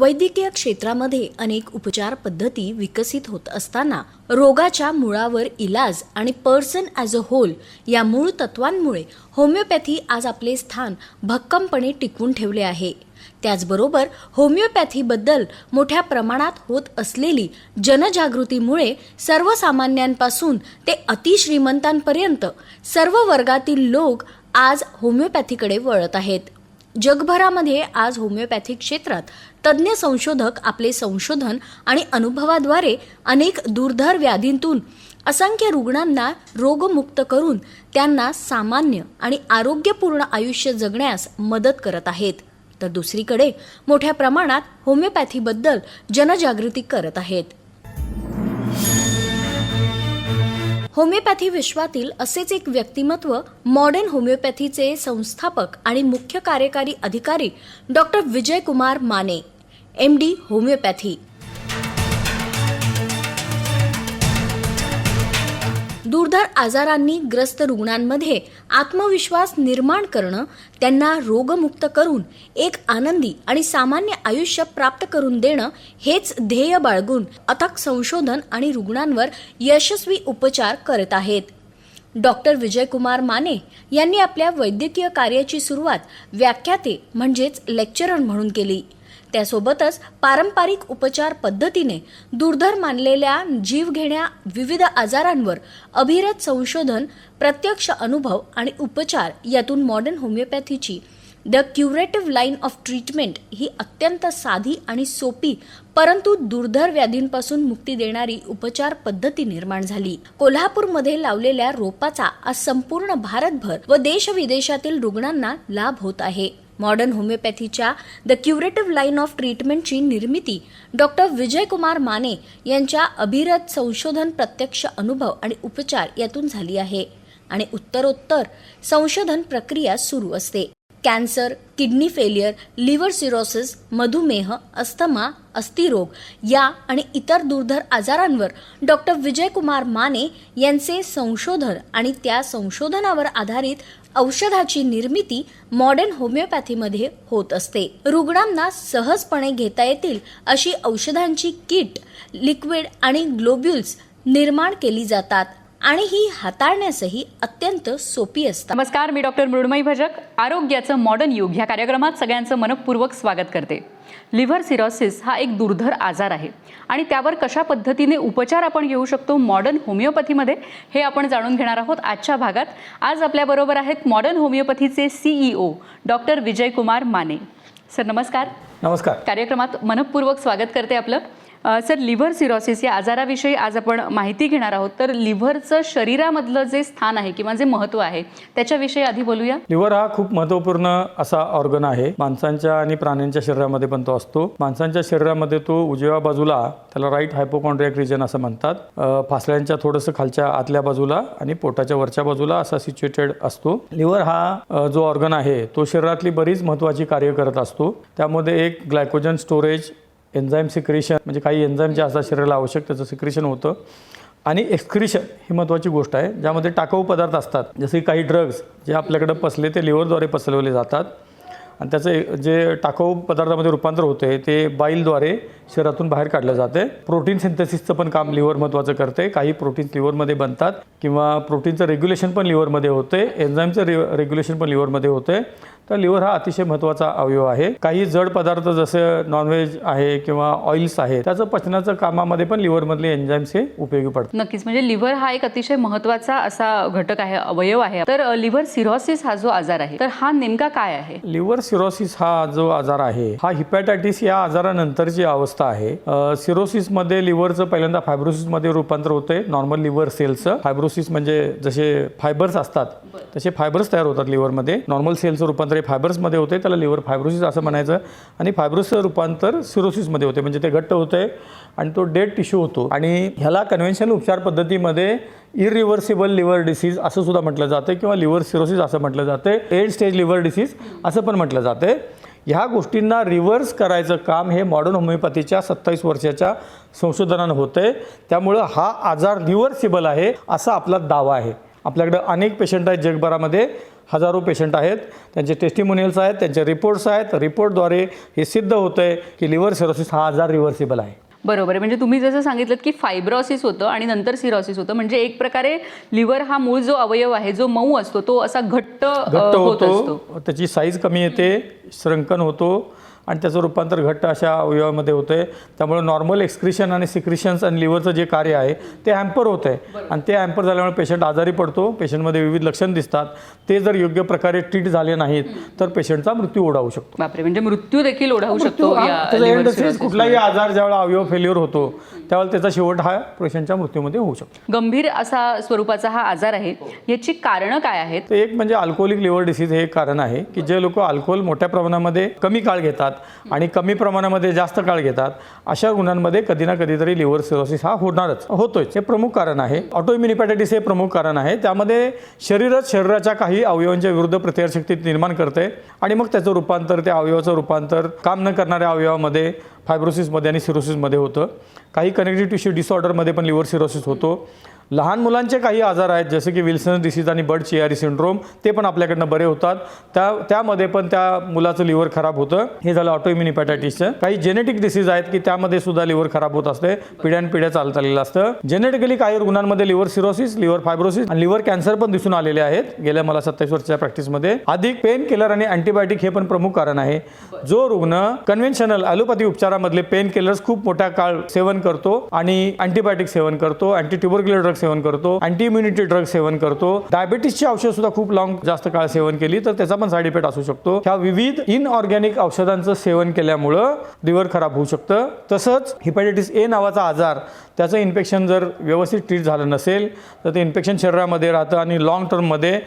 वैद्यकीय क्षेत्रामध्ये अनेक उपचार पद्धती विकसित होत असताना रोगाच्या मुळावर इलाज आणि पर्सन ॲज अ होल या मूळ तत्वांमुळे होमिओपॅथी आज आपले स्थान भक्कमपणे टिकवून ठेवले आहे। त्याचबरोबर होमिओपॅथीबद्दल मोठ्या प्रमाणात होत असलेली जनजागृतीमुळे सर्वसामान्यांपासून ते अतिश्रीमंतांपर्यंत सर्व वर्गातील लोक आज होमिओपॅथीकडे वळत आहेत। जगभरामध्ये आज होमिओपॅथी क्षेत्रात तज्ज्ञ संशोधक आपले संशोधन आणि अनुभवाद्वारे अनेक दुर्धर व्याधींतून असंख्य रुग्णांना रोगमुक्त करून त्यांना सामान्य आणि आरोग्यपूर्ण आयुष्य जगण्यास मदत करत आहेत, तर दुसरीकडे मोठ्या प्रमाणात होमिओपॅथीबद्दल जनजागृती करत आहेत। होमिओपॅथी विश्वातील असेच एक व्यक्तिमत्व मॉडर्न होमिओपॅथीचे संस्थापक आणि मुख्य कार्यकारी अधिकारी doctor Vijay Kumar Mane, MD homeopathy. दुर्धर आजारांनी ग्रस्त रुग्णांमध्ये आत्मविश्वास निर्माण करणं, त्यांना रोगमुक्त करून एक आनंदी आणि सामान्य आयुष्य प्राप्त करून देणं हेच ध्येय बाळगून अथक संशोधन आणि रुग्णांवर यशस्वी उपचार करत आहेत। डॉक्टर विजय कुमार माने यांनी आपल्या वैद्यकीय कार्याची सुरुवात व्याख्याते म्हणजेच लेक्चरर म्हणून केली। त्यासोबतच पारंपरिक उपचार पद्धतीने दुर्धर मानलेल्या जीवघेण्या विविध आजारांवर अभिरत संशोधन, प्रत्यक्ष अनुभव आणि उपचार यातून मॉडर्न होमिओपॅथीची the curative line of treatment ही अत्यंत साधी आणि सोपी परंतु दुर्धर व्याधींपासून मुक्ती देणारी उपचार पद्धती निर्माण झाली। कोल्हापूरमध्ये लावलेल्या रोपाचा आज संपूर्ण भारतभर व देशविदेशातील रुग्णांना लाभ होत आहे। मॉडर्न होमिओपॅथीच्या द क्युरेटिव्ह लाईन ऑफ ट्रीटमेंटची निर्मिती डॉक्टर विजय कुमार माने यांच्या अभिरत संशोधन, प्रत्यक्ष अनुभव आणि उपचार यातून झाली आहे आणि उत्तरोत्तर संशोधन प्रक्रिया सुरू असते। Cancer, kidney failure, liver cirrhosis, मधुमेह, अस्थमा, अस्थिरोग या आणि इतर दुर्धर आजारांवर डॉक्टर विजय कुमार माने यांचे संशोधन आणि त्या संशोधनावर आधारित औषधाची निर्मिती मॉडर्न होमिओपॅथीमध्ये होत असते। रुग्णांना सहजपणे घेता येतील अशी औषधांची किट, लिक्विड आणि ग्लोब्युल्स निर्माण केली जातात आणि ही हाताळण्यासही अत्यंत सोपी असतात। नमस्कार, मी डॉक्टर मृण्मयी भजक, आरोग्याचं मॉडर्न युग ह्या कार्यक्रमात सगळ्यांचं मनपूर्वक स्वागत करते। लिव्हर सिरोसिस हा एक दुर्धर आजार आहे आणि त्यावर कशा पद्धतीने उपचार आपण घेऊ शकतो मॉडर्न होमिओपॅथीमध्ये हे आपण जाणून घेणार आहोत आजच्या भागात। आज आपल्याबरोबर आहेत मॉडर्न होमिओपॅथीचे CEO doctor Vijay Kumar Mane. Sir नमस्कार। नमस्कार। कार्यक्रमात मनपूर्वक स्वागत करते आपलं। सर, लिव्हर सिरोसिस या आजाराविषयी आज आपण माहिती घेणार आहोत, तर लिव्हरचं शरीरामधलं जे स्थान आहे किंवा जे महत्त्व आहे त्याच्याविषयी आधी बोलूया। लिव्हर हा खूप महत्त्वपूर्ण असा ऑर्गन आहे माणसांच्या आणि प्राण्यांच्या शरीरामध्ये पण तो असतो। माणसांच्या शरीरामध्ये तो उजव्या बाजूला त्याला राईट हायपोकॉन्ड्रियाक रिजन असं म्हणतात, फासल्यांच्या थोडंसं खालच्या आतल्या बाजूला आणि पोटाच्या वरच्या बाजूला असा सिच्युएटेड असतो। लिव्हर हा जो ऑर्गन आहे तो शरीरातली बरीच महत्त्वाची कार्य करत असतो। त्यामध्ये एक ग्लायकोजन स्टोरेज, एन्झाईम सिक्रेशन म्हणजे काही एन्झाईम जे असतात शरीराला आवश्यक त्याचं सिक्रेशन होतं आणि एक्सक्रिशन ही महत्त्वाची गोष्ट आहे, ज्यामध्ये टाकाऊ पदार्थ असतात जसे काही ड्रग्ज जे आपल्याकडे पसले ते लिव्हरद्वारे पसरवले जातात आणि त्याचं जे टाकाऊ पदार्थामध्ये रूपांतर होते ते बाईलद्वारे शरीरातून बाहेर काढलं जाते। प्रोटीन सिंथेसिसचं पण काम लिव्हर महत्त्वाचं करते। काही प्रोटीन्स लिव्हरमध्ये बनतात किंवा प्रोटीनचं रेग्युलेशन पण लिव्हरमध्ये होते, एन्झाईमचं रेग्युलेशन पण लिव्हरमध्ये होते। तर लिव्हर हा अतिशय महत्त्वाचा अवयव आहे। काही जड पदार्थ जसे नॉनव्हेज आहे किंवा ऑइल्स आहे त्याचं पचनाचं कामामध्ये पण लिव्हरमधले एन्झाईम्स हे उपयोगी पडतात। नक्कीच, म्हणजे लिव्हर हा एक अतिशय महत्त्वाचा असा घटक आहे, अवयव आहे। तर लिव्हर सिरोसिस हा जो आजार आहे तर हा नेमका काय आहे? लिव्हर सिरोसिस हा जो आजार आहे हा हिपॅटायटिस या आजारानंतरची अवस्था आहे। सिरोसिसमध्ये लिव्हरचं पहिल्यांदा फायब्रोसिसमध्ये रूपांतर होते, नॉर्मल लिव्हर सेलचं। फायब्रोसिस म्हणजे जसे फायबर्स असतात तसे फायबर्स तयार होतात लिव्हरमध्ये, नॉर्मल सेलचं रूपांतर फायबर्समध्ये होते त्याला लिव्हर फायब्रोसिस असं म्हणायचं आणि फायब्रोसिसचं रूपांतर सिरोसिसमध्ये होते म्हणजे ते घट्ट होते आणि तो डेड टिश्यू होतो आणि ह्याला कन्व्हेन्शनल उपचार पद्धतीमध्ये इरिव्हर्सिबल लिव्हर डिसीज असं सुद्धा म्हटलं जातं किंवा लिव्हर सिरोसिस असं म्हटलं जातं, एंड स्टेज लिव्हर डिसीज असं पण म्हटलं जातं। ह्या गोष्टींना रिव्हर्स करायचं काम हे मॉडर्न होमिओपॅथीच्या 27 वर्षाच्या संशोधनानं होतंय। त्यामुळं हा आजार रिव्हर्सिबल आहे असा आपला दावा आहे। आपल्याकडे अनेक पेशंट आहेत जगभरामध्ये हजारो पेशंट आहेत, त्यांचे टेस्टिमोनियल्स आहेत, त्यांचे रिपोर्ट्स आहेत. रिपोर्टद्वारे हे सिद्ध होतं आहे की लिव्हर सिरोसिस हा आजार रिव्हर्सिबल आहे. बरोबर आहे. म्हणजे तुम्ही जसं सांगितलं की फायब्रोसिस होतं आणि नंतर सिरोसिस होतं, म्हणजे एक प्रकारे लिव्हर हा मूळ जो अवयव आहे जो मऊ असतो तो असा घट्ट होत असतो. होतो, त्याची साईज कमी येते, श्रंकन होतो आणि त्याचं रूपांतर घट्ट अशा अवयवामध्ये होतं आहे. त्यामुळे नॉर्मल एक्सक्रिशन आणि सिक्रिशन्स आणि लिव्हरचं जे कार्य आहे ते हॅम्पर होतं आहे आणि ते हॅम्पर झाल्यामुळे पेशंट आजारी पडतो. पेशंटमध्ये विविध लक्षण दिसतात. ते जर योग्य प्रकारे ट्रीट झाले नाहीत तर पेशंटचा मृत्यू ओढावू शकतो. बापरे, म्हणजे मृत्यू देखील ओढावू शकतो या त्याचा liver end disease, cirrhosis कुठलाही आजार ज्यावेळेला अवयव फेल्युअर होतो त्यावेळेला त्याचा शेवट हा पेशंटच्या मृत्यूमध्ये होऊ शकतो. गंभीर असा स्वरूपाचा हा आजार आहे. याची कारणं काय आहेत? तर एक म्हणजे अल्कोहोलिक लिव्हर डिसीज हे एक कारण आहे की जे लोक अल्कोहोल मोठ्या प्रमाणामध्ये कमी काळ घेतात आणि कमी प्रमाणामध्ये जास्त काळ घेतात अशा रुग्णांमध्ये कधी ना कधीतरी लिव्हर सिरोसिस हा होतोय. हे प्रमुख कारण आहे. ऑटोइम्युन हेपॅटायटिस हे प्रमुख कारण आहे. त्यामध्ये शरीराच्या काही अवयवांच्या विरुद्ध प्रतिकारशक्ती निर्माण करते आणि मग त्याचं रूपांतर, त्या अवयवाचं रूपांतर काम न करणाऱ्या अवयवामध्ये, फायब्रोसिसमध्ये आणि सिरोसिसमध्ये होतं. काही कनेक्टिव्ह टिश्यू डिसऑर्डरमध्ये पण लिव्हर सिरोसिस होतो. लहान मुलांचे काही आजार आहेत जसे की विल्सन डिसीज आणि बर्ड चियारी सिंड्रोम, ते पण आपल्याकडनं बरे होतात. त्यामध्ये पण त्या मुलाचं लिव्हर खराब होतं. हे झालं ऑटोइम्युन हेपॅटायटिसचं. काही जेनेटिक डिसीज आहेत की त्यामध्ये सुद्धा लिव्हर खराब होत असते, पिढ्यानपिढ्या चालत आलेलं असतं. जेनेटिकली काही रुग्णांमध्ये लिव्हर सिरोसिस, लिव्हर फायब्रोसिस आणि लिव्हर कॅन्सर पण दिसून आलेले आहेत गेल्या मला 27 वर्षाच्या प्रॅक्टिसमध्ये. अधिक पेन किलर आणि अँटीबायोटिक हे पण प्रमुख कारण आहे. जो रुग्ण कन्व्हेन्शनल ॲलोपॅथी उपचारामधले पेन किलर्स खूप मोठा काळ सेवन करतो आणि अँटीबायोटिक सेवन करतो, अँटी ट्युबरक्युलर ड्रग सेवन करतो, अँटी इम्युनिटी ड्रग सेवन करतो, डायबिटीसची औषध सुद्धा खूप जास्त काळ सेवन केली तर त्याचा पण साईड इफेक्ट असू शकतो. ह्या विविध इनऑर्गॅनिक औषधांचं सेवन केल्यामुळं लिव्हर खराब होऊ शकतं. तसंच हेपॅटायटिस ए नावाचा आजार, त्याचं इन्फेक्शन जर व्यवस्थित ट्रीट झालं नसेल तर ते इन्फेक्शन शरीरामध्ये राहतं आणि लॉंग टर्ममध्ये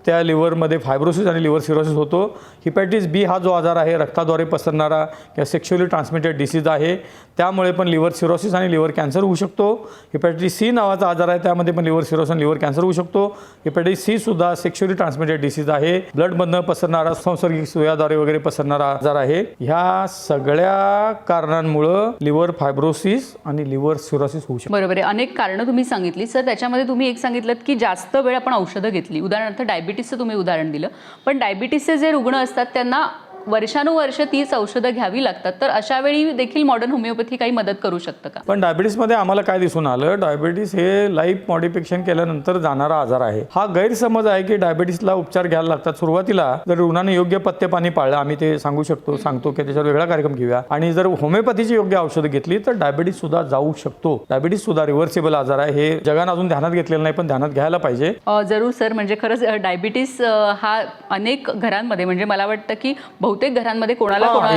त्या लिव्हरमध्ये फायब्रोसिस आणि लिव्हर सिरोसिस होतो. हेपॅटायटिस बी हा जो आजार आहे रक्ताद्वारे पसरणारा किंवा सेक्शुअली ट्रान्समिटेड डिसीज आहे, त्यामुळे पण लिव्हर सिरोसिस आणि लिव्हर कॅन्सर होऊ शकतो. हेपॅटायटिस सी नावाचा आजार आहे, त्यामध्ये पण लिव्हर सिरोसिस आणि लिव्हर कॅन्सर होऊ शकतो. हेपॅटायटिस सी सुद्धा सेक्शुअली ट्रान्समिटेड डिसीज आहे, ब्लडमधनं पसरणारा, संसर्गिक सुयाद्वारे वगैरे पसरणारा आजार आहे. ह्या सगळ्या कारणांमुळं लिव्हर फायब्रोसिस आणि लिव्हर सिरोसिस होऊ शकतो. बरोबर आहे. अनेक कारणं तुम्ही सांगितली सर. त्याच्यामध्ये तुम्ही एक सांगितलं की जास्त वेळ आपण औषधं घेतली, उदाहरणार्थ डायबिटीसचं तुम्ही उदाहरण दिलं. पण डायबिटीसचे जे रुग्ण असतात त्यांना वर्षानुवर्ष तीच औषधं घ्यावी लागतात, तर अशा वेळी देखील मॉडर्न होमिओपॅथी काही मदत करू शकतं का? पण डायबिटीसमध्ये आम्हाला काय दिसून आलं, डायबिटीस हे लाईफ मॉडिफिकेशन केल्यानंतर जाणारा आजार आहे. हा गैरसमज आहे की डायबिटीसला उपचार घ्यायला लागतात. सुरुवातीला जर रुग्णाने योग्य पथ्य पाणी पाळलं, आम्ही ते सांगतो की त्याच्यावर वेगळा कार्यक्रम घेऊया, आणि जर होमिओपॅथीची योग्य औषधं घेतली तर डायबिटीस सुद्धा जाऊ शकतो. डायबिटीस सुद्धा रिव्हर्सिबल आजार आहे. हे जगानं अजून ध्यानात घेतलेलं नाही, पण ध्यानात घ्यायला पाहिजे. जरूर सर. म्हणजे खरंच डायबिटीस हा अनेक घरांमध्ये, म्हणजे मला वाटतं की बहुतेक घरांमध्ये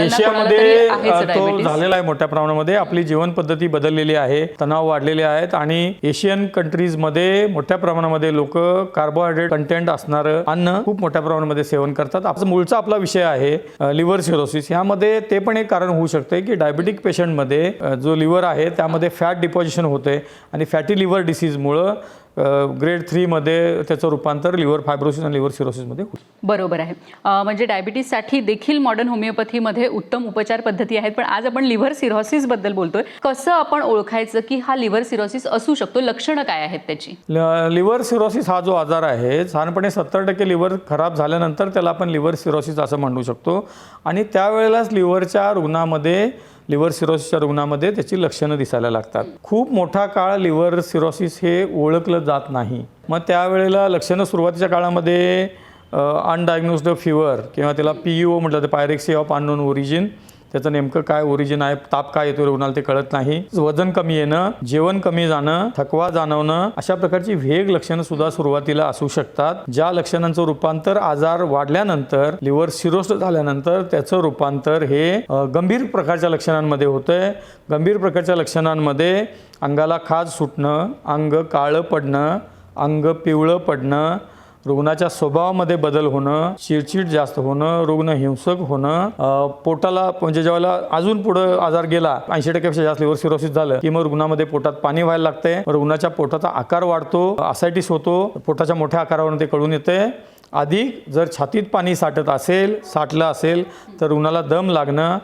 एशियामध्ये तो झालेला आहे मोठ्या प्रमाणामध्ये. आपली जीवन पद्धती बदललेली आहे, तणाव वाढलेले आहेत आणि एशियन कंट्रीजमध्ये मोठ्या प्रमाणामध्ये लोक कार्बोहायड्रेट कंटेंट असणारं अन्न खूप मोठ्या प्रमाणामध्ये सेवन करतात. मूळचा आपला विषय आहे लिव्हर सिरोसिस. यामध्ये ते पण एक कारण होऊ शकते की डायबिटिक पेशंटमध्ये जो लिव्हर आहे त्यामध्ये फॅट डिपॉझिशन होते आणि फॅटी लिव्हर डिसीजमुळं ग्रेड 3 मध्ये त्याचं रूपांतर लिव्हर फायब्रोसिस आणि लिव्हर सिरोसिसमध्ये होतं. बरोबर आहे. म्हणजे डायबिटीससाठी देखील मॉडर्न होमिओपॅथीमध्ये उत्तम उपचार पद्धती आहेत. पण आज आपण लिव्हर सिरोसिसबद्दल बोलतोय. कसं आपण ओळखायचं की हा लिव्हर सिरोसिस असू शकतो? लक्षणं काय आहेत त्याची? लिव्हर सिरोसिस हा जो आजार आहे साधारणपणे 70% लिव्हर खराब झाल्यानंतर त्याला आपण लिव्हर सिरोसिस असं म्हणू शकतो आणि त्यावेळेलाच लिव्हर सिरोसिसच्या रुग्णामध्ये त्याची लक्षणं दिसायला लागतात. खूप मोठा काळ लिव्हर सिरोसिस हे ओळखलं जात नाही. मग त्यावेळेला लक्षणं सुरुवातीच्या काळामध्ये अनडायग्नोस्ड फीवर किंवा त्याला PUO म्हटलं, तर पायरेक्सिया ऑफ अननोन ओरिजिन, त्याचं नेमकं काय ओरिजिन आहे, ताप काय येतो रुग्णाला ते कळत नाही, वजन कमी येणं, जेवण कमी जाणं, थकवा जाणवणं, अशा प्रकारची वेग लक्षणं सुद्धा सुरुवातीला असू शकतात. ज्या लक्षणांचं रूपांतर आजार वाढल्यानंतर, लिव्हर सिरोसिस झाल्यानंतर त्याचं रूपांतर हे गंभीर प्रकारच्या लक्षणांमध्ये होतंय. गंभीर प्रकारच्या लक्षणांमध्ये अंगाला खाज सुटणं, अंग काळं पडणं, अंग पिवळं पडणं, रुग्णाच्या स्वभावामध्ये बदल होणं, चिडचिड जास्त होणं, रुग्ण हिंसक होणं, पोटाला म्हणजे ज्यावेळेला अजून पुढं आजार गेला 80%पेक्षा जास्त लिव्हर सिरोसिस झालं की मग रुग्णामध्ये पोटात पाणी व्हायला लागतंय, रुग्णाच्या पोटाचा आकार वाढतो, असायटिस होतो, पोटाच्या मोठ्या आकारावरून ते कळून येतंय. अधिक जर छातीत पाणी साठलं असेल तर रुग्णाला दम लागणं,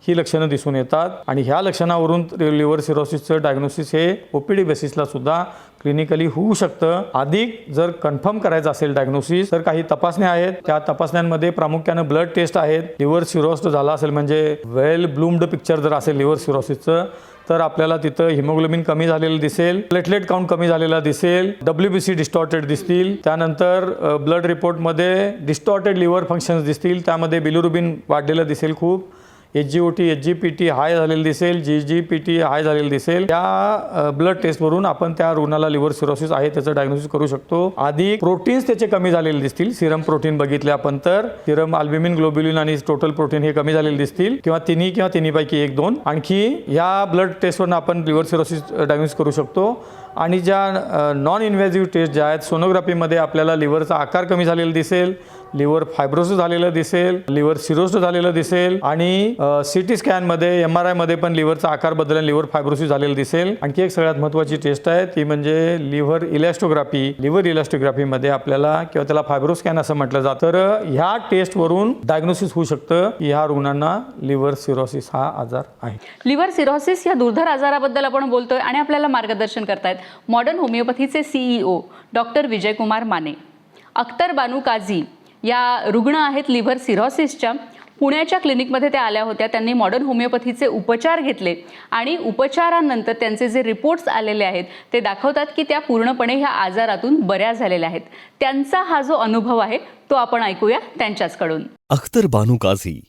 ही लक्षणं दिसून येतात आणि ह्या लक्षणावरून लिव्हर सिरोसिसचं डायग्नोसिस हे OPD बेसिसला सुद्धा क्लिनिकली होऊ शकतं. अधिक जर कन्फर्म करायचं असेल डायग्नोसिस तर काही तपासण्या आहेत. त्या तपासण्यांमध्ये प्रामुख्याने ब्लड टेस्ट आहेत. लिव्हर सिरोसिस झाला असेल म्हणजे वेल ब्लूम्ड पिक्चर जर असेल लिव्हर सिरोसिसचं तर आपल्याला तिथं हिमोग्लोबिन कमी झालेलं दिसेल, प्लेटलेट काउंट कमी झालेला दिसेल, WBC डिस्टॉर्टेड दिसतील. त्यानंतर ब्लड रिपोर्टमध्ये डिस्टॉर्टेड लिव्हर फंक्शन्स दिसतील. त्यामध्ये बिलिरुबिन वाढलेलं दिसेल खूप. SGOT, SGPT हाय झालेलं दिसेल, GGPT हाय झालेलं दिसेल. त्या ब्लड टेस्टवरून आपण त्या रुग्णाला लिव्हर सिरोसिस आहे त्याचं डायग्नोसिस करू शकतो. अधिक प्रोटीन्स त्याचे कमी झालेले दिसतील. सिरम प्रोटीन बघितले आपण तर सिरम अल्ब्युमिन, ग्लोब्युलिन आणि टोटल प्रोटीन हे कमी झालेले दिसतील किंवा तिन्हीपैकी 1-2. आणखी या ब्लड टेस्टवरून आपण लिव्हर सिरोसिस डायग्नोसिस करू शकतो. आणि ज्या नॉन इन्व्हेजिव्ह टेस्ट ज्या आहेत सोनोग्राफीमध्ये आपल्याला लिव्हरचा आकार कमी झालेला दिसेल, लिव्हर फायब्रोसिस झालेलं दिसेल, लिव्हर सिरोसिस झालेलं दिसेल आणि CT स्कॅनमध्ये MRI मध्ये पण लिव्हरचा आकार बदलून लिव्हर फायब्रोसिस झालेलं दिसेल. आणखी एक सगळ्यात महत्त्वाची टेस्ट आहे ती म्हणजे लिव्हर इलॅस्टोग्राफी. लिव्हर इलॅस्टोग्राफीमध्ये आपल्याला किंवा त्याला फायब्रोस्कॅन असं म्हटलं जातं. तर ह्या टेस्टवरून डायग्नोसिस होऊ शकतं की ह्या रुग्णांना लिव्हर सिरोसिस हा आजार आहे. लिव्हर सिरोसिस या दुर्धर आजाराबद्दल आपण बोलतोय आणि आपल्याला मार्गदर्शन करतायत मॉडर्न होमिओपॅथीचे CEO डॉक्टर विजयकुमार माने. अख्तर बानू काझी या रुग्ण आहेत लिव्हर सिरोसिसच्या. पुण्याच्या क्लिनिकमध्ये त्या आल्या होत्या. त्यांनी मॉडर्न होमिओपॅथीचे उपचार घेतले आणि उपचारानंतर त्यांचे जे रिपोर्ट्स आलेले आहेत ते दाखवतात की त्या पूर्णपणे ह्या आजारातून बऱ्या झालेल्या आहेत. त्यांचा हा जो अनुभव आहे तो आपण ऐकूया त्यांच्याचकडून. अख्तर बानू काझी,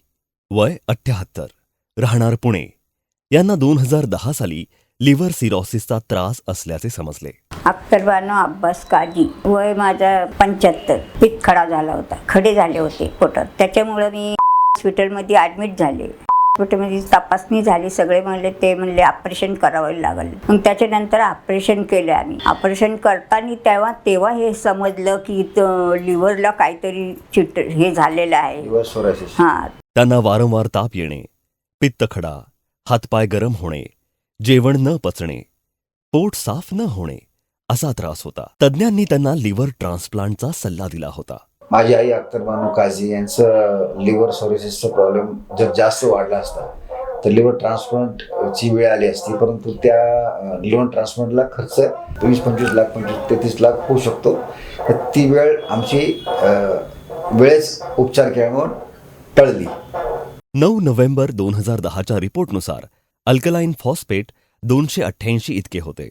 वय 78, राहणार पुणे, यांना 2010 साली लिव्हर सिरोसिसचा त्रास असल्याचे समजले. अख्तर बानू अब्बास काजी, वय माझा 75. पित्त खडा झाला होता, खडे झाले होते पोटात. त्याच्यामुळे मी हॉस्पिटलमध्ये ॲडमिट झाले. हॉस्पिटलमध्ये तपासणी झाली. सगळे म्हणले ऑपरेशन करावं लागेल. मग त्याच्यानंतर ऑपरेशन केलं आम्ही. ऑपरेशन करताना तेव्हा हे समजलं की लिव्हरला काहीतरी हे झालेलं आहे. हां. त्यांना वारंवार ताप येणे, पित्तखडा, हातपाय गरम होणे, जेवण न पचणे, पोट साफ न होणे असा त्रास होता. तज्ज्ञांनी त्यांना लिव्हर ट्रान्सप्लांटचा सल्ला दिला होता. माझी आई अख्तर बानू काझी यांचं लिव्हर सिरोसिसचा प्रॉब्लेम जर जास्त वाढला असता तर लिव्हर ट्रान्सप्लांटची वेळ आली असती. परंतु त्या लिव्हर ट्रान्सप्लांटला खर्च 20-25 लाख 25-33 लाख होऊ शकतो. तर ती वेळ आमची वेळेस उपचार केल्यामुळे टळली. 9 नोव्हेंबर 2010च्या रिपोर्टनुसार अल्कलाइन फॉस्फेट 288 इतके होते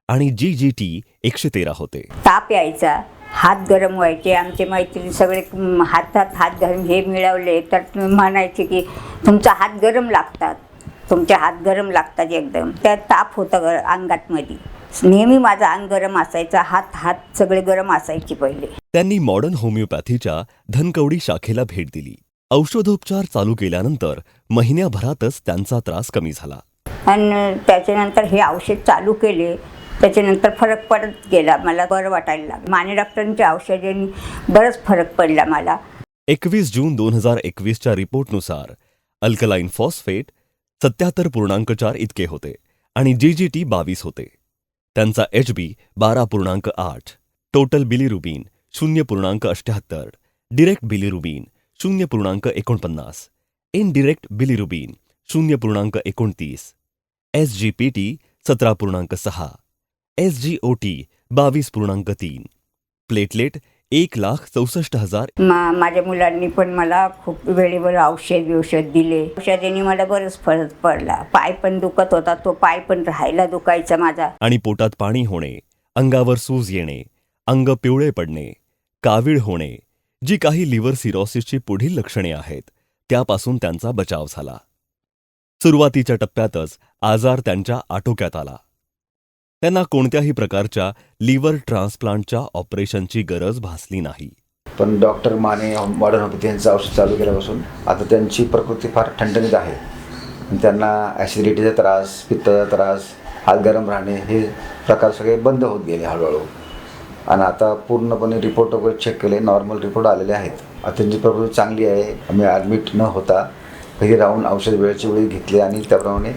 आणि GGT 113 होते. ताप यायचा, हात गरम व्हायचे. आमचे मैत्रिणी सगळे हातात हात घालून हे मिळवले तर म्हणायचे की तुमचा हात गरम लागतात, तुमचे हात गरम लागतात एकदम. त्यात ताप होता अंगात मध्ये. नेहमी माझा अंग गरम असायचा, हात सगळे गरम असायचे पहिले. त्यांनी मॉडर्न होमिओपॅथीच्या धनकवडी शाखेला भेट दिली. औषधोपचार चालू केल्यानंतर महिन्याभरातच त्यांचा त्रास कमी झाला. आणि त्याच्यानंतर हे औषध चालू केले. त्याच्यानंतर फरक पडत गेला. मला बरं वाटायला लागलं. माने डॉक्टरांच्या औषधांनी बरंच फरक पडला मला. 21 जून 2021च्या रिपोर्टनुसार अल्कलाइन फॉस्फेट 77.4 इतके होते आणि GGT 22 होते. त्यांचा HB 12.8, total bilirubin 0.78, direct bilirubin 0.49, indirect bilirubin 0.29, SGPT 17.6, SGOT 22.3, platelet 1,64,000. माझ्या मुलांनी पण मला खूप वेळेवर औषध दिले. औषधांनी मला बरंच फरक पडला. पाय पण दुखत होता, तो पाय पण राहायला दुखायचा माझा. आणि पोटात पाणी होणे, अंगावर सूज येणे, अंग पिवळे पडणे, कावीळ होणे, जी काही लिव्हर सिरोसिसची पुढील लक्षणे आहेत त्यापासून त्यांचा बचाव झाला. सुरुवातीच्या टप्प्यातच आजार त्यांच्या आटोक्यात आला. त्यांना कोणत्याही प्रकारच्या लिव्हर ट्रान्सप्लांटच्या ऑपरेशनची गरज भासली नाही. पण डॉक्टर माने मॉडर्न होमिओपॅथी यांचं औषध चालू केल्यापासून आता त्यांची प्रकृती फार ठणठणीत आहे. त्यांना ॲसिडिटीचा त्रास, पित्ताचा त्रास, हात गरम राहणे हे प्रकार सगळे बंद होत गेले हळूहळू. आणि आता पूर्णपणे रिपोर्ट वगैरे चेक केले, नॉर्मल रिपोर्ट आलेले आहेत. आता त्यांची प्रकृती चांगली आहे. आम्ही ॲडमिट न होता घरी राहून औषध वेळेची वेळी घेतले आणि त्याप्रमाणे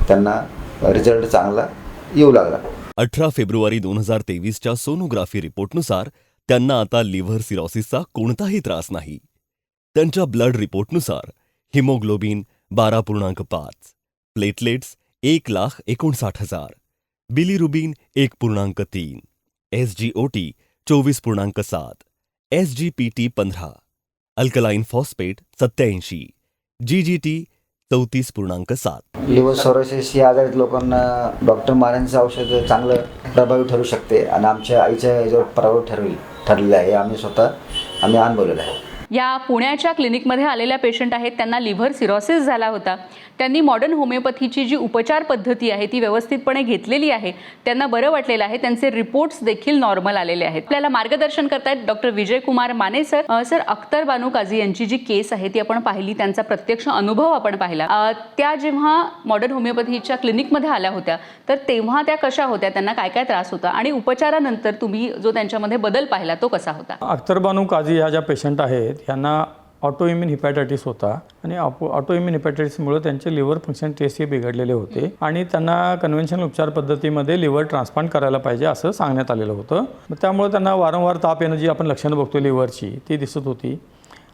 त्यांना रिझल्ट चांगला येऊ लागला. 18 फेब्रुवारी 2023च्या सोनोग्राफी रिपोर्टनुसार त्यांना आता लिव्हर सिरोसिसचा कोणताही त्रास नाही. त्यांच्या ब्लड रिपोर्टनुसार haemoglobin 12.5, platelets 1,59,000, bilirubin 1.3, SGOT 24.7, SGPT 15, alkaline phosphate 87, GGT 34.7. Liver cirrhosis या आजारात लोकांना डॉक्टर मानेंचं औषध चांगलं प्रभावी ठरू शकते आणि आमच्या आईच्या याच्यावर प्रभावी ठरलेलं आहे. आम्ही अनुभवलेलं आहे. या पुण्याच्या क्लिनिकमध्ये आलेल्या पेशंट आहेत, त्यांना लिव्हर सिरोसिस झाला होता. त्यांनी मॉडर्न होमिओपॅथीची जी उपचार पद्धती आहे ती व्यवस्थितपणे घेतलेली आहे. त्यांना बरं वाटलेलं आहे. त्यांचे रिपोर्ट्स देखील नॉर्मल आलेले आहेत. आपल्याला मार्गदर्शन करतायत doctor Vijay Kumar Mane sir. Sir, Akhtar Banu Kazi यांची जी केस आहे ती आपण पाहिली, त्यांचा प्रत्यक्ष अनुभव आपण पाहिला. त्या जेव्हा मॉडर्न होमिओपॅथीच्या क्लिनिकमध्ये आल्या होत्या तर तेव्हा त्या कशा होत्या, त्यांना काय काय त्रास होता आणि उपचारानंतर तुम्ही जो त्यांच्यामध्ये बदल पाहिला तो कसा होता? अख्तर बानू काझी ह्या ज्या पेशंट आहेत यांना ऑटोइम्युन हिपॅटायटिस होता आणि ऑटोइम्युन हिपॅटायटिसमुळे त्यांचे लिव्हर फंक्शन टेस्ट हे बिघडलेले होते आणि त्यांना कन्व्हेन्शनल उपचार पद्धतीमध्ये लिव्हर ट्रान्सप्लांट करायला पाहिजे असं सांगण्यात आलेलं होतं. त्यामुळे त्यांना वारंवार ताप येणं, जी आपण लक्षणं बघतो लिव्हरची, ती दिसत होती.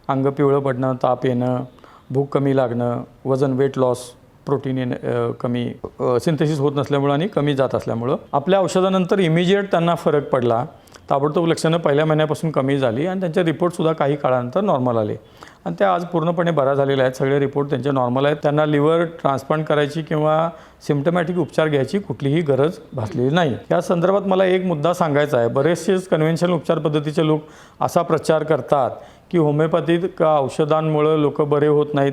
अंग पिवळं पडणं, ताप येणं, भूक कमी लागणं, वजन वेट लॉस, प्रोटीन कमी सिंथेसिस होत नसल्यामुळं आणि कमी जात असल्यामुळं आपल्या औषधानंतर इमिजिएट त्यांना फरक पडला. ताबडतोब लक्षणं पहिल्या महिन्यापासून कमी झाली आणि त्यांचे रिपोर्टसुद्धा काही काळानंतर नॉर्मल आले आणि त्या आज पूर्णपणे बऱ्या झालेल्या आहेत. सगळे रिपोर्ट त्यांचे नॉर्मल आहेत. त्यांना लिव्हर ट्रान्सप्लांट करायची किंवा सिम्टमॅटिक उपचार घ्यायची कुठलीही गरज भासलेली नाही. या संदर्भात मला एक मुद्दा सांगायचा आहे. बरेचसेच कन्व्हेन्शनल उपचार पद्धतीचे लोक असा प्रचार करतात की होमिओपॅथीत औषधांमुळं लोक बरे होत नाहीत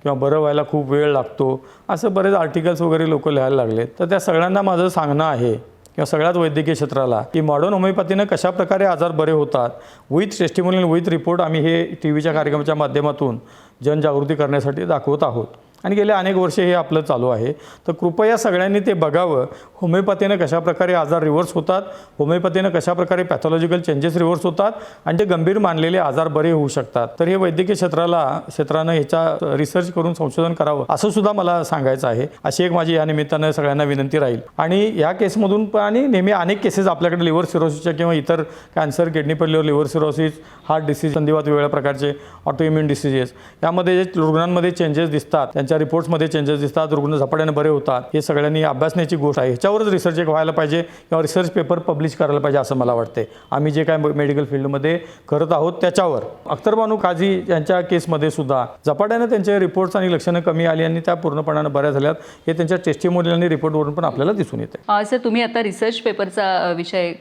किंवा बरं व्हायला खूप वेळ लागतो, असं बरेच आर्टिकल्स वगैरे लोक लिहायला लागलेत. तर त्या सगळ्यांना माझं सांगणं आहे किंवा सगळ्याच वैद्यकीय क्षेत्राला की मॉडर्न होमिओपॅथीनं कशाप्रकारे आजार बरे होतात विथ टेस्टिमोनियल विथ रिपोर्ट आम्ही हे TV कार्यक्रमाच्या माध्यमातून जनजागृती करण्यासाठी दाखवत आहोत आणि गेले अनेक वर्षे हे आपलं चालू आहे. तर कृपया सगळ्यांनी ते बघावं. होमिओपॅथीनं कशाप्रकारे आजार रिव्हर्स होतात, होमिओपॅथीनं कशाप्रकारे पॅथॉलॉजिकल चेंजेस रिव्हर्स होतात आणि ते गंभीर मानलेले आजार बरे होऊ शकतात. तर हे वैद्यकीय क्षेत्रानं ह्याचा रिसर्च करून संशोधन करावं असं सुद्धा मला सांगायचं आहे. अशी एक माझी या निमित्तानं सगळ्यांना विनंती राहील. आणि या केसमधून पण आणि नेहमी अनेक केसेस आपल्याकडे लिव्हर सिरोसिसच्या किंवा इतर cancer, kidney failure, liver cirrhosis, heart disease, संधिवात, वेगवेगळ्या प्रकारचे ऑटोइम्युन डिसीजेस, यामध्ये जे रुग्णांमध्ये चेंजेस दिसतात, त्यांच्या रिपोर्ट्समध्ये चेंजेस दिसतात, रुग्ण झपाट्याने बरे होतात, हे सगळ्यांनी अभ्यासण्याची गोष्ट आहे. ह्याच्यावरच रिसर्च एक व्हायला पाहिजे किंवा रिसर्च पेपर पब्लिश करायला पाहिजे असं मला वाटते. आम्ही जे काय मेडिकल फील्डमध्ये करत आहोत त्याच्यावर. अख्तर बानू काझी यांच्या केसमध्ये सुद्धा झपाट्याने त्यांचे रिपोर्ट्स आणि लक्षणं कमी आली आणि त्या पूर्णपणाने बऱ्या झाल्यात. हे त्यांच्या टेस्टिमोनियल आणि रिपोर्टवरून पण आपल्याला दिसून येते. सर, तुम्ही आता रिसर्च पेपरचा विषय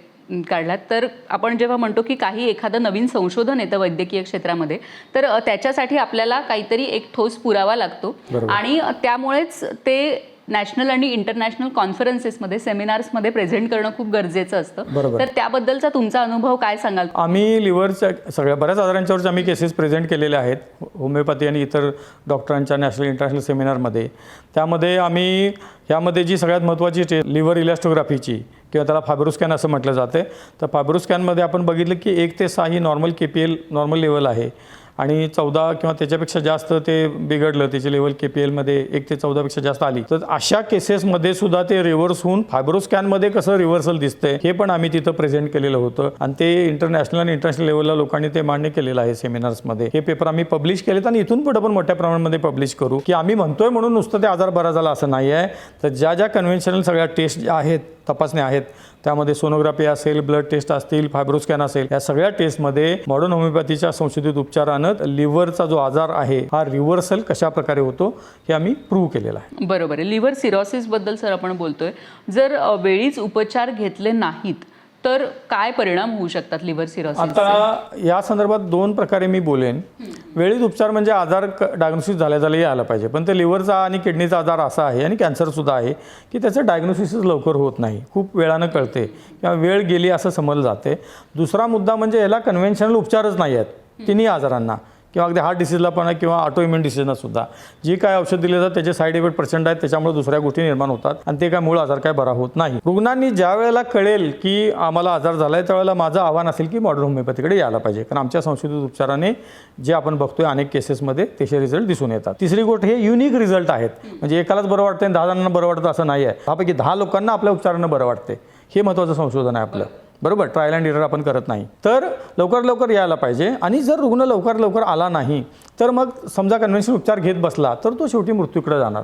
काढलात, तर आपण जेव्हा म्हणतो की काही एखादं नवीन संशोधन येतं वैद्यकीय क्षेत्रामध्ये, तर त्याच्यासाठी आपल्याला काहीतरी एक ठोस पुरावा लागतो आणि त्यामुळेच ते नॅशनल आणि इंटरनॅशनल कॉन्फरन्सेसमध्ये, सेमिनार्समध्ये प्रेझेंट करणं खूप गरजेचं असतं. तर त्याबद्दलचा तुमचा अनुभव काय सांगाल? आम्ही लिव्हरच्या बऱ्याच आजारांच्यावरच्या आम्ही केसेस प्रेझेंट केलेले आहेत होमिओपॅथी आणि इतर डॉक्टरांच्या नॅशनल इंटरनॅशनल सेमिनारमध्ये. त्यामध्ये आम्ही यामध्ये जी सगळ्यात महत्त्वाची लिव्हर इलॅस्टोग्राफीची किंवा त्याला फायब्रोस्कॅन असं म्हटलं जाते, तर फायब्रोस्कॅनमध्ये आपण बघितलं की 1 ते 6 ही नॉर्मल KPL नॉर्मल लेवल आहे आणि 14 किंवा त्याच्यापेक्षा जास्त ते बिघडलं, त्याची लेवल KPLमध्ये 1 ते 14पेक्षा जास्त आली, तर अशा केसेसमध्ये सुद्धा ते रिव्हर्स होऊन फायब्रोस्कॅनमध्ये कसं रिव्हर्सल दिसतंय हे पण आम्ही तिथं प्रेझेंट केलेलं होतं आणि ते इंटरनॅशनल आणि इंटरनॅशनल लेवलला लोकांनी ते मान्य केलेलं आहे सेमिनार्समध्ये. हे पेपर आम्ही पब्लिश केलेत आणि इथून पुढे पण मोठ्या प्रमाणामध्ये पब्लिश करू की आम्ही म्हणतोय म्हणून नुसतं ते आजार बरा झाला असं नाही आहे. तर ज्या ज्या कन्व्हेन्शनल सगळ्या टेस्ट ज्या आहेत, तपासण्या आहेत, त्यामध्ये सोनोग्राफी असेल, ब्लड टेस्ट असतील, फायब्रोस्कॅन असेल, या सगळ्या टेस्टमध्ये मॉडर्न होमिओपॅथीच्या संशोधित उपचारानं लिव्हरचा जो आजार आहे हा रिव्हर्सल कशा प्रकारे होतो हे आम्ही प्रूव्ह केलेलं आहे. बरोबर आहे. लिव्हर सिरोसिसबद्दल सर आपण बोलतोय, जर वेळीच उपचार घेतले नाहीत तर काय परिणाम होऊ शकतात लिव्हर सिरोसिस? आता या संदर्भात 2 प्रकारे मी बोलेन. वेळीच उपचार म्हणजे आजार डायग्नोसिस झाल्या यायला पाहिजे, पण ते लिव्हरचा आणि किडनीचा आजार असा आहे आणि कॅन्सरसुद्धा आहे की त्याचं डायग्नोसिसच लवकर होत नाही, खूप वेळानं कळते किंवा वेळ गेली असं समजलं जाते. दुसरा मुद्दा म्हणजे याला कन्व्हेन्शनल उपचारच नाही आहेत तिन्ही आजारांना किंवा अगदी हार्ट डिसीजला पण किंवा ऑटोइम्युन डिसीजना सुद्धा. जी काय औषध दिले जातात त्याचे साईड इफेक्ट % आहेत, त्याच्यामुळे दुसऱ्या गोष्टी निर्माण होतात आणि ते काय मूळ आजार काय बरा होत नाही. रुग्णांनी ज्या वेळेला कळेल की आम्हाला आजार झाला आहे त्यावेळेला माझं आव्हान असेल की मॉडर्न होमिओपॅथीकडे यायला पाहिजे, कारण आमच्या संशोधित उपचाराने जे आपण बघतोय अनेक केसेसमध्ये त्याचे रिझल्ट दिसून येतात. तिसरी गोष्ट, हे युनिक रिझल्ट आहेत, म्हणजे एकालाच बरं वाटतं आणि 10 जणांना बरं वाटतं असं नाही आहे. त्यापैकी 10 लोकांना आपल्या उपचारानं बरं वाटते. हे महत्त्वाचं संशोधन आहे आपलं. बरोबर, ट्रायल अँड एरर आपण करत नाही. तर लवकर यायला पाहिजे. आणि जर रुग्ण लवकर आला नाही तर मग समजा कन्व्हेन्शनल उपचार घेत बसला तर तो शेवटी मृत्यूकडे जाणार.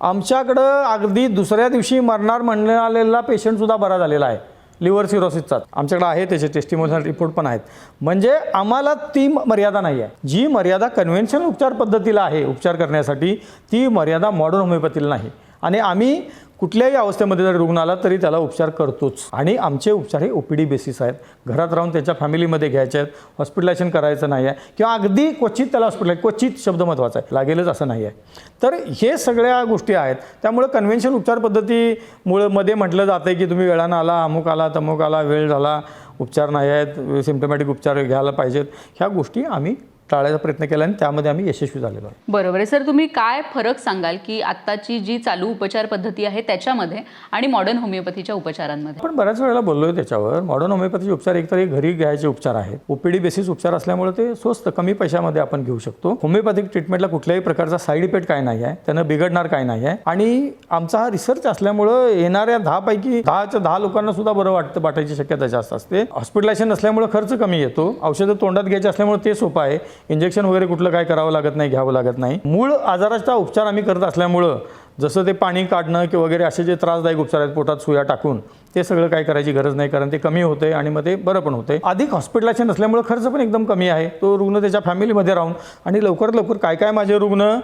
आमच्याकडं अगदी दुसऱ्या दिवशी मरणार म्हणलेला पेशंटसुद्धा बरा झालेला आहे लिव्हर सिरोसिसचा. आमच्याकडे आहे, त्याचे टेस्टिमोनियल रिपोर्ट पण आहेत. म्हणजे आम्हाला ती मर्यादा नाही आहे. जी मर्यादा कन्व्हेन्शनल उपचार पद्धतीला आहे उपचार करण्यासाठी, ती मर्यादा मॉडर्न होमिओपॅथीला नाही. आणि आम्ही कुठल्याही अवस्थेमध्ये जर रुग्ण आला तरी त्याला उपचार करतोच. आणि आमचे उपचार हे OPD बेसिस आहेत. घरात राहून त्याच्या फॅमिलीमध्ये घ्यायचे आहेत. हॉस्पिटलायझेशन करायचं नाही आहे किंवा अगदी क्वचित त्याला क्वचित शब्द महत्त्वाचा आहे, लागेलच असं नाही आहे. तर हे सगळ्या गोष्टी आहेत. त्यामुळे कन्व्हेन्शनल उपचार पद्धतीमुळे मध्ये म्हटलं जातं आहे की तुम्ही वेळानं आला, अमुक आला, तमुक आला, वेळ झाला, उपचार नाही आहेत, सिम्पटमॅटिक उपचार घ्यायला पाहिजेत. ह्या गोष्टी आम्ही टाळायचा प्रयत्न केला आणि त्यामध्ये आम्ही यशस्वी झालेलो आहे. बरोबर आहे. सर, तुम्ही काय फरक सांगाल की आत्ताची जी चालू उपचार पद्धती आहे त्याच्यामध्ये आणि मॉडर्न होमिओपॅथीच्या उपचारांमध्ये? आपण बऱ्याच वेळेला बोललोय त्याच्यावर. मॉडर्न होमिओपॅथीचे उपचार एकतर हे घरी घ्यायचे उपचार आहेत. OPD बेसिस उपचार असल्यामुळे ते स्वस्त कमी पैशामध्ये आपण घेऊ शकतो. होमिओपॅथिक ट्रीटमेंटला कुठल्याही प्रकारचा साईड इफेक्ट काय नाही आहे, त्यानं बिघडणार काय नाही आहे. आणि आमचा हा रिसर्च असल्यामुळं येणाऱ्या 10 पैकी 10 लोकांना सुद्धा बरं वाटायची शक्यता जास्त असते. हॉस्पिटलायझेशन नसल्यामुळे खर्च कमी येतो. औषधं तोंडात घ्यायची असल्यामुळे ते सोपं आहे. इंजेक्शन वगैरे कुठलं काय करावं लागत नाही, घ्यावं लागत नाही. मूळ आजाराचा उपचार आम्ही करत असल्यामुळं जसं ते पाणी काढणं किंवा वगैरे असे जे त्रासदायक उपचार आहेत पोटात सुया टाकून, ते सगळं काय करायची गरज नाही, कारण ते कमी होते आणि मग ते बरं पण होते. अधिक हॉस्पिटलायझेशन असल्यामुळे खर्च पण एकदम कमी आहे. तो रुग्ण त्याच्या फॅमिलीमध्ये राहून आणि लवकर काय माझे रुग्ण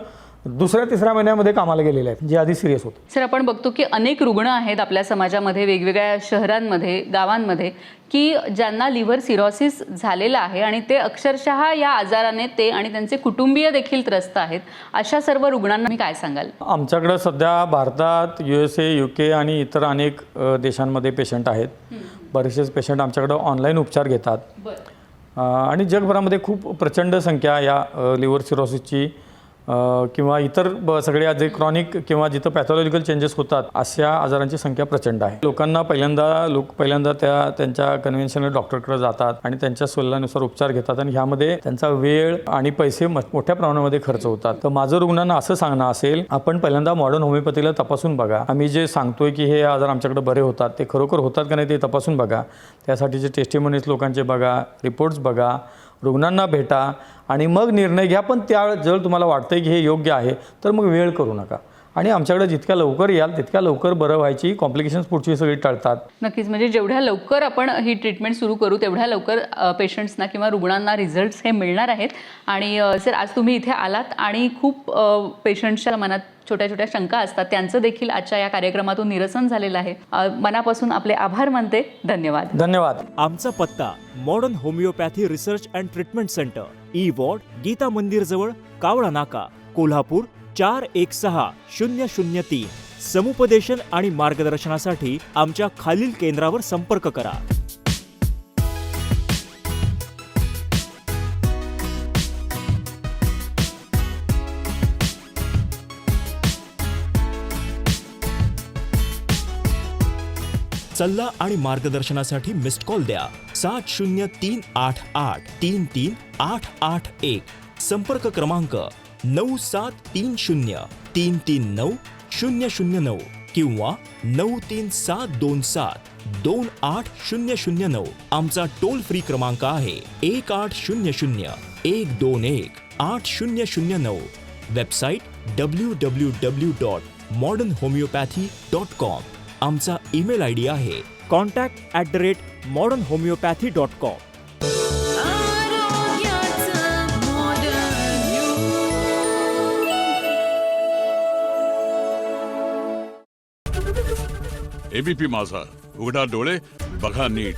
दुसऱ्या तिसऱ्या महिन्यामध्ये कामाला गेलेले आहेत जे आधी सिरियस होते. सर, आपण बघतो की अनेक रुग्ण आहेत आपल्या समाजामध्ये, वेगवेगळ्या शहरांमध्ये, गावांमध्ये, की ज्यांना लिव्हर सिरोसिस झालेला आहे आणि ते अक्षरशः या आजाराने ते आणि त्यांचे कुटुंबीय देखील त्रस्त आहेत. अशा सर्व रुग्णांना मी काय सांगाल? आमच्याकडं सध्या भारतात, USA, UK आणि इतर अनेक देशांमध्ये पेशंट आहेत. बरेचसेच पेशंट आमच्याकडं ऑनलाईन उपचार घेतात. आणि जगभरामध्ये खूप प्रचंड संख्या या लिव्हर सिरोसिसची किंवा इतर सगळ्या जे क्रॉनिक किंवा जिथं पॅथॉलॉजिकल चेंजेस होतात अशा आजारांची संख्या प्रचंड आहे. लोकांना पहिल्यांदा त्यांच्या कन्व्हेन्शनल डॉक्टरकडे जातात आणि त्यांच्या सल्ल्यानुसार उपचार घेतात आणि ह्यामध्ये त्यांचा वेळ आणि पैसे मोठ्या प्रमाणामध्ये खर्च होतात. तर माझं रुग्णांना असं सांगणं असेल, आपण पहिल्यांदा मॉडर्न होमिओपॅथीला तपासून बघा. आम्ही जे सांगतोय की हे आजार आमच्याकडे बरे होतात ते खरोखर होतात का नाही ते तपासून बघा. त्यासाठीचे टेस्टिमोनीज लोकांचे बघा, रिपोर्ट्स बघा, रुग्णांना भेटा आणि मग निर्णय घ्या. पण त्यावेळेस जर तुम्हाला वाटतंय की हे योग्य आहे तर मग वेळ करू नका. आणि आमच्याकडे जितक्या लवकर याल तितक्या लवकर बरं व्हायची, कॉम्प्लिकेशन्स पुढची सगळी टळतात. नक्कीच. म्हणजे जेवढ्या लवकर आपण ही ट्रीटमेंट सुरू करू तेवढ्या लवकर पेशंट्सना किंवा रुग्णांना रिझल्ट्स हे मिळणार आहेत. आणि सर, आज तुम्ही इथे आलात आणि खूप पेशंट्सच्या मनात छोट्या शंका असतात, त्यांचं देखील आजच्या या कार्यक्रमातून निरसन झालेलं आहे. मनापासून आपले आभार मानते. धन्यवाद. आमचा पत्ता modern homeopathy research and treatment centre, E ward, Geeta Mandir जवळ, कावळा नाका, कोल्हापूर 416003. समुपदेशन आणि मार्गदर्शनासाठी आमच्या खालील केंद्रावर संपर्क करा. सल्ला आणि मार्गदर्शनासाठी मिस्ड कॉल द्या 7038833881. संपर्क क्रमांक 9730339009 किंवा 9372728009. आमचा टोल फ्री क्रमांक आहे 1800-121-8009. Website www.modernhomeopathy.com. आमचा ईमेल ID आहे contact@modernhomeopathy.com. ABP माझा, उघडा डोळे बघा नीट.